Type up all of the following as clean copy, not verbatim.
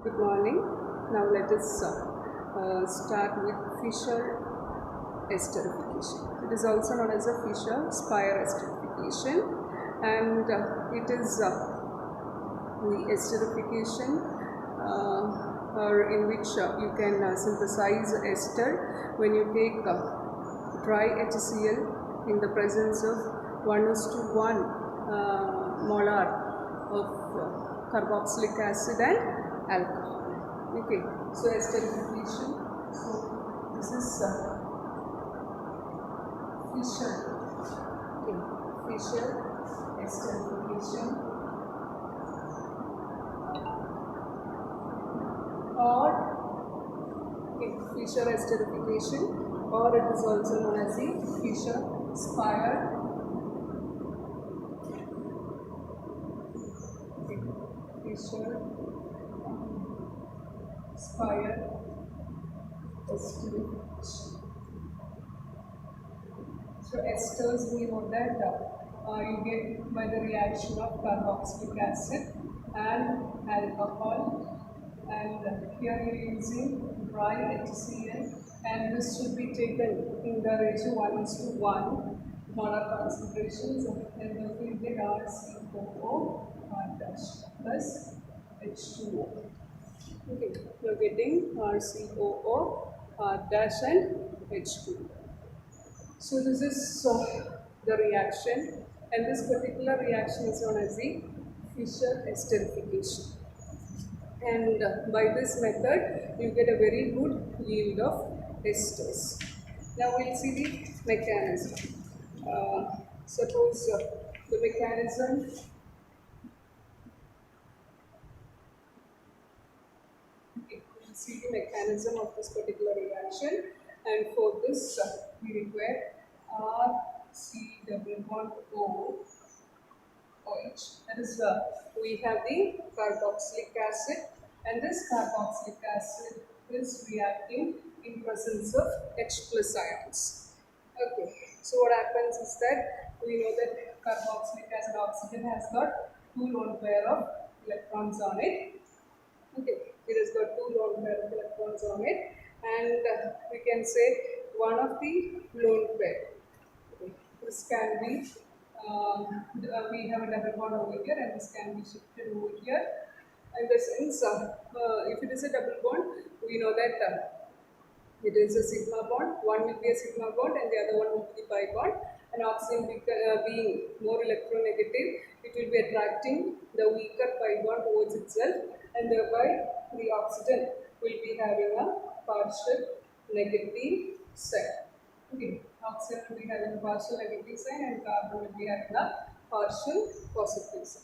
Good morning. Now let us start with fischer esterification. It is also known as a Fischer-Spire esterification, and it is the esterification in which you can synthesize ester when you take dry HCl in the presence of 1:1 molar of carboxylic acid and alcohol. Okay, so esterification. So this is Fischer. Okay, Fischer esterification, or Fischer esterification, or it is also known as the Fischer-Spire. Fischer-Spire esterification. So esters, we know that you get by the reaction of carboxylic acid and alcohol, and here we are using dry HCl, and this should be taken in the ratio 1:1 molar concentrations, and therefore we get RCOO plus H2O. Okay, you are getting RCOO and H2O. So this is the reaction, and this particular reaction is known as the Fischer esterification. And by this method, you get a very good yield of esters. Now we'll see the mechanism. Suppose the mechanism. Okay, we'll see the mechanism of this particular reaction, and for this we require RC double bond OH. That is, we have the carboxylic acid, and this carboxylic acid is reacting in presence of H plus ions. Okay, so what happens is that we know that carboxylic acid oxygen has got two lone pair of electrons on it. Okay, it has got two lone pair of electrons on it, and we can say one of the lone pair. Okay, this can be we have a double bond over here, and this can be shifted over here. In the sense, if it is a double bond, we know that it is a sigma bond. One will be a sigma bond, and the other one will be the pi bond. And oxygen being more electronegative, it will be attracting the weaker pi bond towards itself, and thereby the oxygen will be having a partial negative sign. Okay, oxygen will be having a partial negative sign, and carbon will be having a partial positive sign.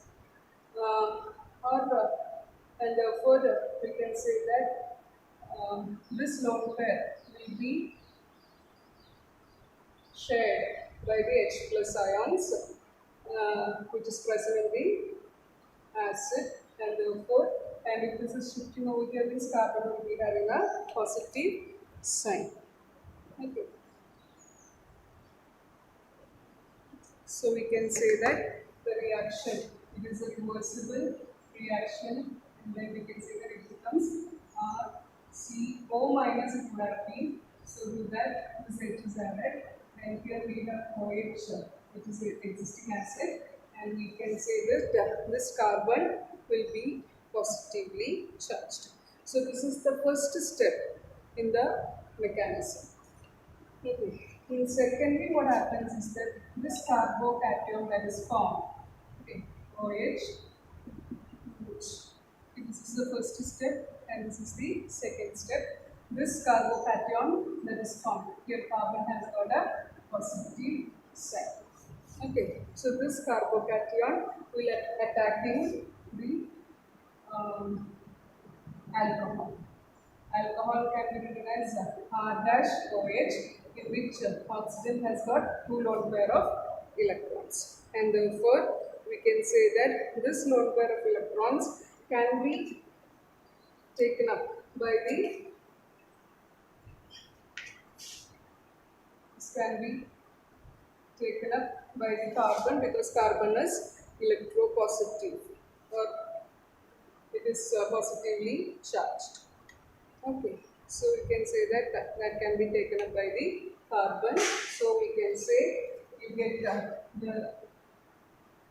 And therefore we can say that this lone pair will be shared by the H plus ions which is present in the acid, and therefore, and if this is shifting over here, this carbon will be having a positive sign. Okay. So we can say that the reaction, it is a reversible reaction, and then we can say that it becomes RCO minus it would have been. So with that, this H is added, and here we have OH, which is an existing acid, and we can say that this carbon will be positively charged. So this is the first step in the mechanism. Okay. And secondly, what happens is that this carbocation that is formed, okay, OH, which this is the first step, and this is the second step. This carbocation that is formed, here carbon has got a positive sign. Okay, so this carbocation will attacking the alcohol. Alcohol can be written as R-OH, in which oxygen has got two lone pair of electrons, and therefore we can say that this lone pair of electrons can be taken up by the carbon, because carbon is electropositive, or it is positively charged. Okay, so we can say that that can be taken up by the carbon. So we can say you get the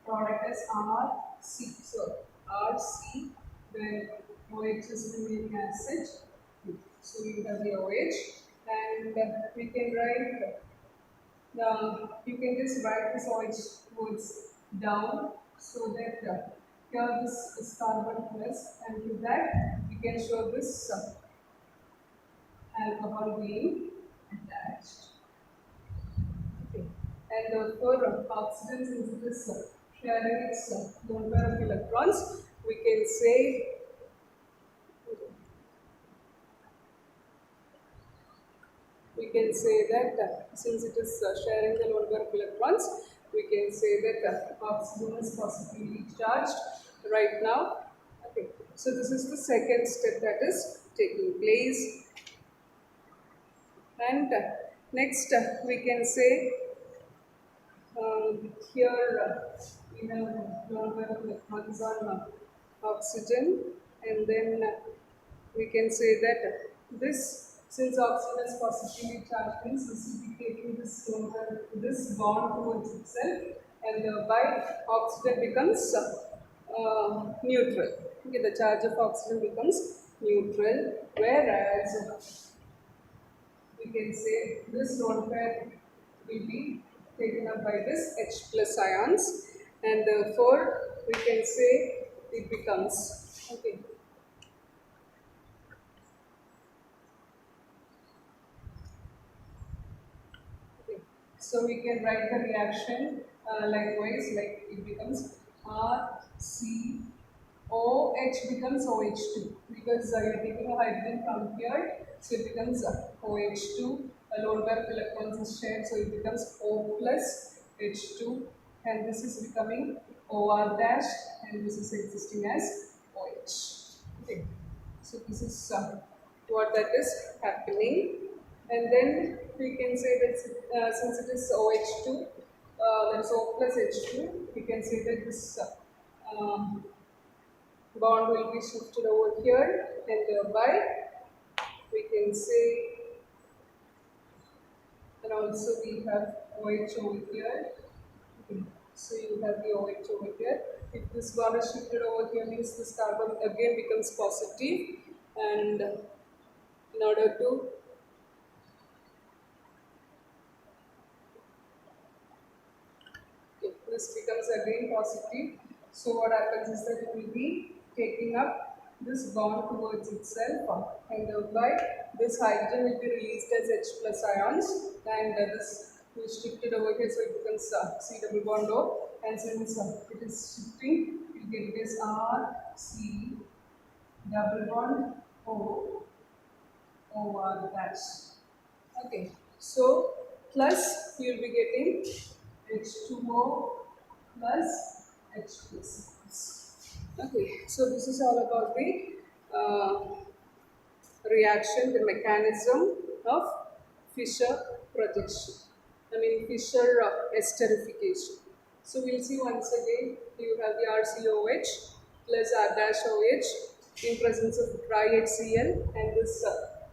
product as RC. So RC, then OH is the main acid. So we have the OH, and we can write you can just write this OH words down so that here this is carbon plus, and to that we can show this alcohol being attached. Okay. And for oxygen, since it is sharing its lone pair of electrons, we can say that since it is sharing the lone pair of electrons, we can say that oxygen is positively charged right now. Okay, so this is the second step that is taking place, and next we can say here we have lone pair of electrons on oxygen, and then we can say that this, since oxygen is positively charged, means this will be taking this bond towards itself, and by oxygen becomes neutral. Okay, the charge of oxygen becomes neutral, whereas we can say this lone pair will be taken up by this H plus ions, and therefore we can say it becomes okay. Okay. So we can write the reaction likewise, like it becomes RCOH becomes OH2, because you're taking a hydrogen from here, so it becomes OH2. A lone pair of electrons is shared, so it becomes O plus H2, and this is becoming OR dash, and this is existing as OH. Okay. So this is what that is happening, and then we can say that since it is OH2, that is O plus H2, we can say that this bond will be shifted over here, and thereby we can say, and also we have OH over here. Okay. So you have the OH over here. If this bond is shifted over here, means this carbon again becomes positive, and in order to this becomes again positive. So what happens is that it will be taking up this bond towards itself, and thereby this hydrogen will be released as H plus ions, and this is shifted over here, so it becomes C double bond O, and since it is shifting, you get this R C double bond O over dash. Okay, so plus you will be getting H2O plus H plus. Okay, so this is all about the reaction, the mechanism of Fischer projection. Fischer esterification. So we'll see once again. You have the RCOH plus R dash OH in presence of dry HCl, and this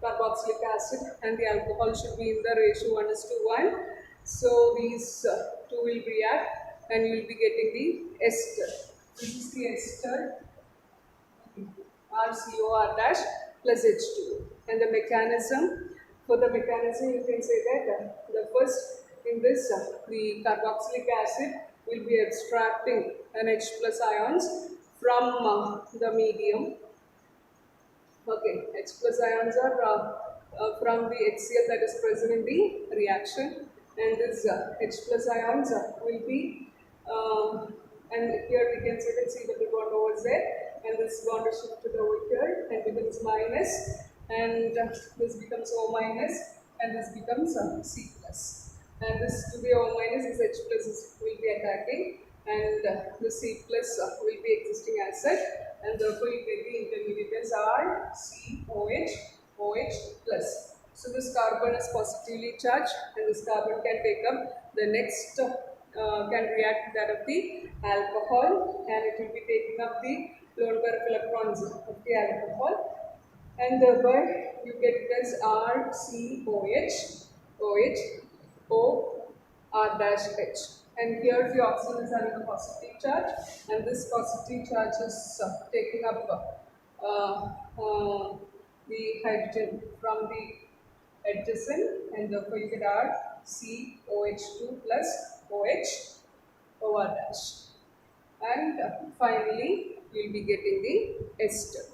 carboxylic acid and the alcohol should be in the ratio 1:1. So these two will react, and you will be getting the ester. This is the ester, RCOR dash plus H2. And the mechanism, for the mechanism you can say that the first in this the carboxylic acid will be extracting an H plus ions from the medium. Okay, H plus ions are from the HCl that is present in the reaction, and this H plus ions will be and here we can say that C double bond over Z, and this bond is shifted over here and becomes minus, and this becomes O minus, and this becomes C plus, and this to the O minus is H plus will be attacking, and the C plus will be existing as such, and therefore you get the intermediate as R C OH OH plus. So this carbon is positively charged, and this carbon can take up the next can react with that of the alcohol, and it will be taking up the lone pair of electrons of the alcohol, and thereby you get it as RCOH, OH, O, R dash H. And here the oxygen is having a positive charge, and this positive charge is taking up the hydrogen from the adjacent, and therefore you get RCOH2 plus OH, OR dash. And finally, we will be getting the ester.